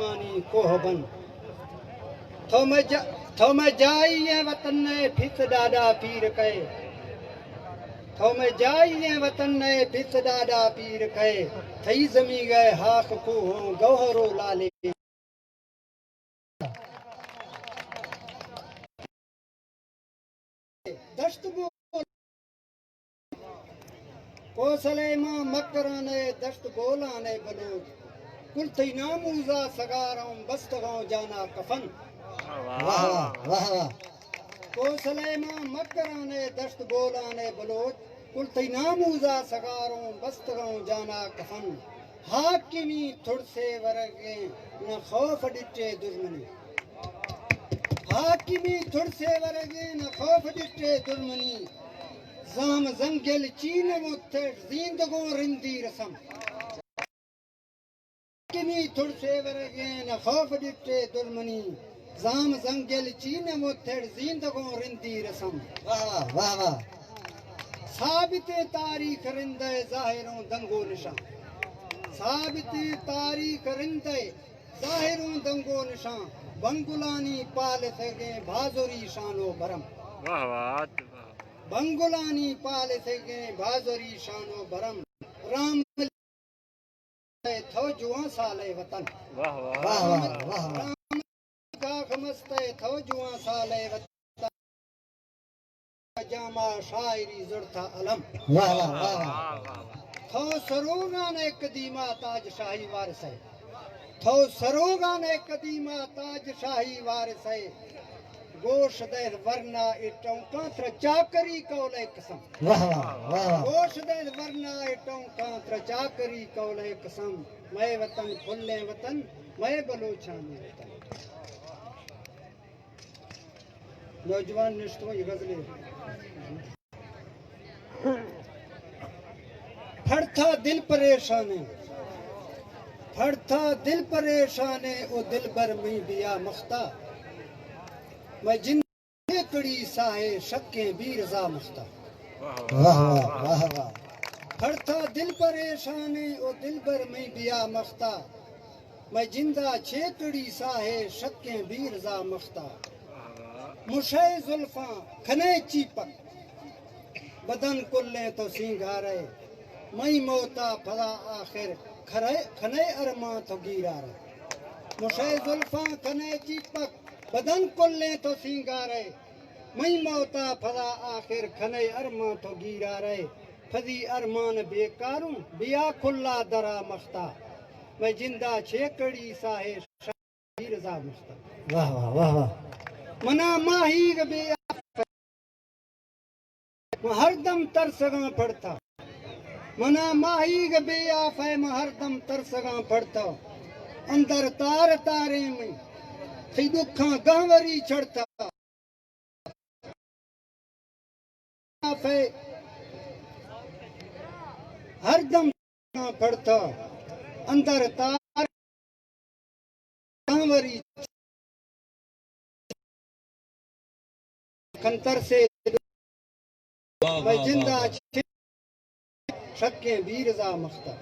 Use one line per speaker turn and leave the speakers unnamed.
مانی کوہ بن تھو میں جائیے وطن نے پھس ڈاڈا پیر کہے تھو میں جائیے وطن نے پھس ڈاڈا پیر کہے تھئی زمیں گئے ہاک کوہوں گوہرو لالے دشت کوسلے ماں مکرانے دشت بولانے بلوچ کل تھی ناموزا سگاروں بستگاں جانا کفن واہ واہ کوسلے ماں مکرانے دشت بولانے بلوچ کل تھی ناموزا سگاروں بستگاں جانا کفن حاکمی تھڑ سے ورگے نہ خوف ڈٹے دشمنی حاکمی تھڑ سے ورگے نہ خوف ڈٹے دشمنی زام زنگل چین متھر زندگوں رندی رسم حاکمی تھڑ سے ورگے نہ خوف ڈٹے دشمنی زام زنگل چین متھر زندگوں رندی رسم واہ واہ واہ ثابت تاریخ رندے ظاہروں دنگو نشان ثابت تاریخ رندے ظاہروں دنگو نشان بنگلانی پال سگے بھازوری شانو برم
واہ واہ
بنگلانی پال سگے بھازوری شانو برم رام تھو جوان سالے وطن
واہ واہ
واہ واہ رام کاخ مستے تھو جوان سالے وطن جامع شاعری زڑتا علم واہ واہ واہ تھو سروگان قدیمہ تاج شاہی وارث ہے تھو سروگان قدیمہ تاج شاہی وارث ہے گوش دید ورنہ اٹھوں کانتر چاکری کولے قسم واہ واہ گوش دید ورنہ اٹھوں کانتر چاکری کولے قسم میں وطن پھلے وطن میں بلوچانی وطن نوجوان نشتوں یہ غزلیں پھڑتا دل پریشانے پھڑتا دل پریشانے او دل بر میں بیا مختا میں جن کڑی ساہے شکیں بھی رضا مختا واہ واہ واہ واہ پھڑتا دل پریشانے او دل بر میں بیا مختا میں جندہ چھیکڑی ساہے شکیں بھی رضا مختا مشے زلفاں کھنے چیپک بدن کلیں تو سینگارے میں موتا پھلا آخر کھنے ارماں تو گیرا رہے مشے زلفاں کھنے چیپک بدن کلیں تو سینگارے میں موتا پھلا آخر کھنے ارماں تو گیرا رہے پھدی ارمان بیکاروں بیا کھلا درا مختا میں جندہ چھیکڑی ساہے شاہی رضا مختا واہ واہ واہ واہ منا ماہی گبے ہر دم ترسگاں پڑتا منا ماہی گبے آفے میں ہر دم ترسگاں پڑتا اندر تار تارے میں تھی دکھاں گہوری چڑھتا آفے ہر دم پڑتا اندر تار گہوری کنتر سے میں جندہ شکیں بھی رضا مختا